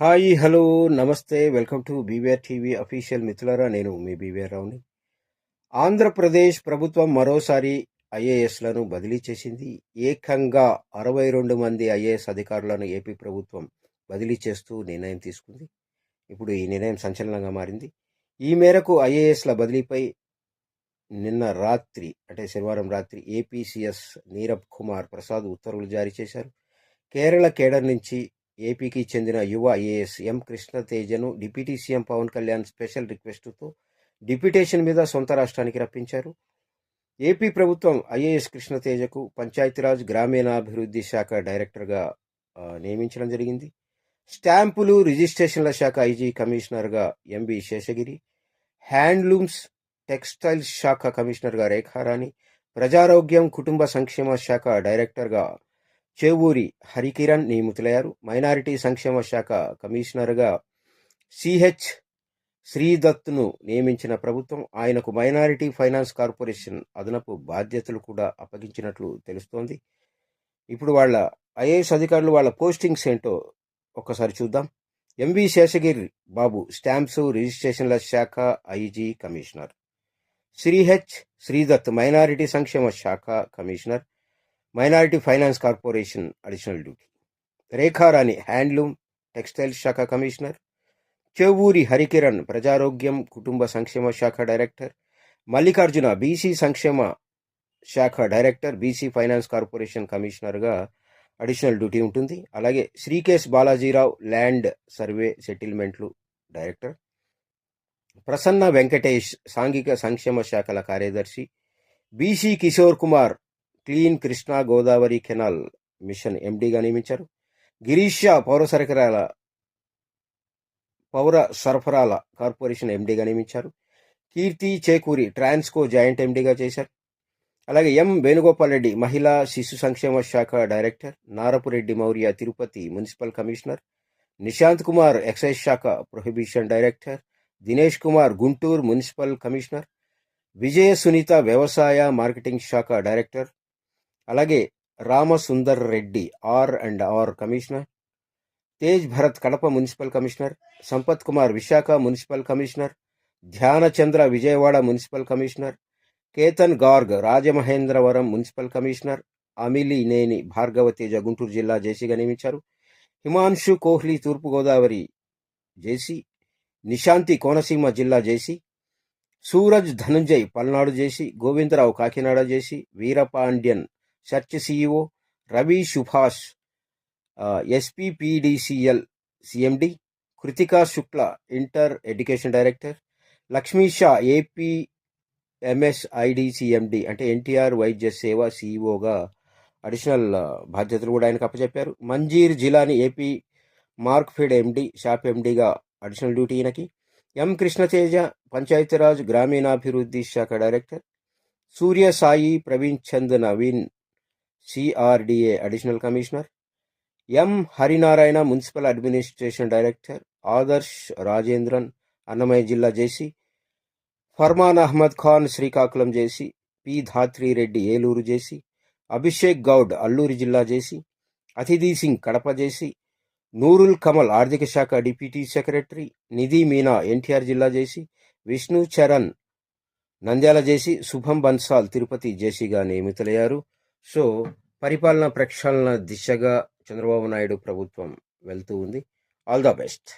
Hi hello నమస్తే welcome to BVR TV official మిత్రులారా, నేను మీ బీవీఆర్ రావుని. ఆంధ్రప్రదేశ్ ప్రభుత్వం మరోసారి ఐఏఎస్లను బదిలీ చేసింది. ఏకంగా 62 మంది ఐఏఎస్ అధికారులను ఏపీ ప్రభుత్వం బదిలీ చేస్తూ నిర్ణయం తీసుకుంది. ఇప్పుడు ఈ నిర్ణయం సంచలనంగా మారింది. ఈ మేరకు ఐఏఎస్ల బదిలీపై నిన్న రాత్రి అంటే శనివారం రాత్రి ఏపీసీఎస్ నీరబ్ కుమార్ ప్రసాద్ ఉత్తర్వులు జారీ చేశారు. కేరళ కేడర్ నుంచి ఏపీకి చెందిన యువ ఐఏఎస్ ఎం కృష్ణతేజను deputy CM Pawan Kalyan special రిక్వెస్టుతో డిప్యూటేషన్ మీద సొంత రాష్ట్రానికి రప్పించారు. ఏపీ ప్రభుత్వం ఐఏఎస్ కృష్ణతేజకు పంచాయతీరాజ్ గ్రామీణాభివృద్ధి శాఖ డైరెక్టర్గా నియమించడం జరిగింది. స్టాంపులు రిజిస్ట్రేషన్ల శాఖ ఐజీ కమిషనర్గా ఎంబి శేషగిరి, హ్యాండ్లూమ్స్ టెక్స్టైల్స్ శాఖ కమిషనర్గా రేఖారాణి, ప్రజారోగ్యం కుటుంబ సంక్షేమ శాఖ డైరెక్టర్గా చెవూరి హరికిరణ్ నియమితులయ్యారు. మైనారిటీ సంక్షేమ శాఖ కమిషనర్గా సిహెచ్ శ్రీదత్ను నియమించిన ప్రభుత్వం ఆయనకు మైనారిటీ ఫైనాన్స్ కార్పొరేషన్ అదనపు బాధ్యతలు కూడా అప్పగించినట్లు తెలుస్తోంది. ఇప్పుడు వాళ్ళ ఐఏఎస్ అధికారులు వాళ్ళ పోస్టింగ్స్ ఏంటో ఒక్కసారి చూద్దాం. ఎంవి శేషగిరి బాబు స్టాంప్స్ రిజిస్ట్రేషన్ల శాఖ ఐజీ కమిషనర్, శ్రీహెచ్ శ్రీదత్ మైనారిటీ సంక్షేమ శాఖ commissioner, minority finance corporation additional duty, Rekharani handloom textiles శాఖ కమిషనర్, చెవూరి హరికిరణ్ ప్రజారోగ్యం కుటుంబ సంక్షేమ శాఖ డైరెక్టర్, మల్లికార్జున బీసీ సంక్షేమ శాఖ డైరెక్టర్, బీసీ ఫైనాన్స్ కార్పొరేషన్ కమిషనర్గా అడిషనల్ డ్యూటీ ఉంటుంది. అలాగే శ్రీకేశ్ బాలాజీరావు ల్యాండ్ సర్వే సెటిల్మెంట్లు డైరెక్టర్, ప్రసన్న వెంకటేష్ సాంఘిక సంక్షేమ శాఖల కార్యదర్శి, BC Kishore Kumar clean Krishna Godavari canal mission ఎండీగా నియమించారు. గిరీష్ షా పౌర సరఫరాల కార్పొరేషన్ ఎండీగా నియమించారు. కీర్తి చేకూరి ట్రాన్స్కో జాయింట్ ఎండీగా చేశారు. అలాగే ఎం వేణుగోపాల్ రెడ్డి మహిళా శిశు సంక్షేమ శాఖ director, Narapureddy Maurya Tirupati municipal commissioner, Nishant Kumar excise శాఖ prohibition director, Dinesh Kumar Guntur municipal commissioner, Vijaya Sunitha వ్యవసాయ మార్కెటింగ్ శాఖ డైరెక్టర్, అలాగే Ramasundar Reddy R commissioner, Tej Bharat Kadapa municipal commissioner, Sampath Kumar Visakha municipal commissioner, Dhyanachandra Vijayawada municipal commissioner, Ketan Garg Rajamahendravaram municipal commissioner, Amilineni Bhargavateja Guntur జిల్లా జేసీగా నియమించారు. హిమాంశు కోహ్లీ తూర్పుగోదావరి జేసీ, నిశాంతి కోనసీమ జిల్లా JC, Suraj Dhanunjay Palnadu JC, Govindarao Kakinada JC, Veerapandian చర్చ్ CEO, Ravi Subhash SPPDCL CMD, Kritika Shukla inter education director, Lakshmi Shah AP MSID CMD అంటే ఎన్టీఆర్ వైద్య సేవ సిఇఓగా అడిషనల్ బాధ్యతలు కూడా ఆయనకు అప్పచెప్పారు. Manjeer Jilani AP Markfed MD shop ఎండిగా అడిషనల్ డ్యూటీ ఈయనకి. ఎం కృష్ణతేజ పంచాయతీరాజ్ గ్రామీణాభివృద్ధి శాఖ director, Surya Sai Praveen Chand Naveen CRDA additional commissioner, M Harinarayana municipal administration director, Adarsh Rajendran Annamayya జిల్లా JC, Farman Ahmed Khan Srikakulam JC, P Dhatri Reddy Eluru JC, Abhishek Goud Alluri జిల్లా జేసీ, అతిథి సింగ్ కడప జేసీ, నూరుల్ కమల్ ఆర్థిక శాఖ డిప్యూటీ సెక్రటరీ, నిధి మీనా ఎన్టీఆర్ జిల్లా జేసీ, విష్ణు చరణ్ నంద్యాల జేసీ, శుభం బన్సాల్ తిరుపతి జేసీగా నియమితులయ్యారు. సో పరిపాలనా ప్రక్షాళన దిశగా చంద్రబాబు నాయుడు ప్రభుత్వం వెళ్తూ ఉంది. All the best.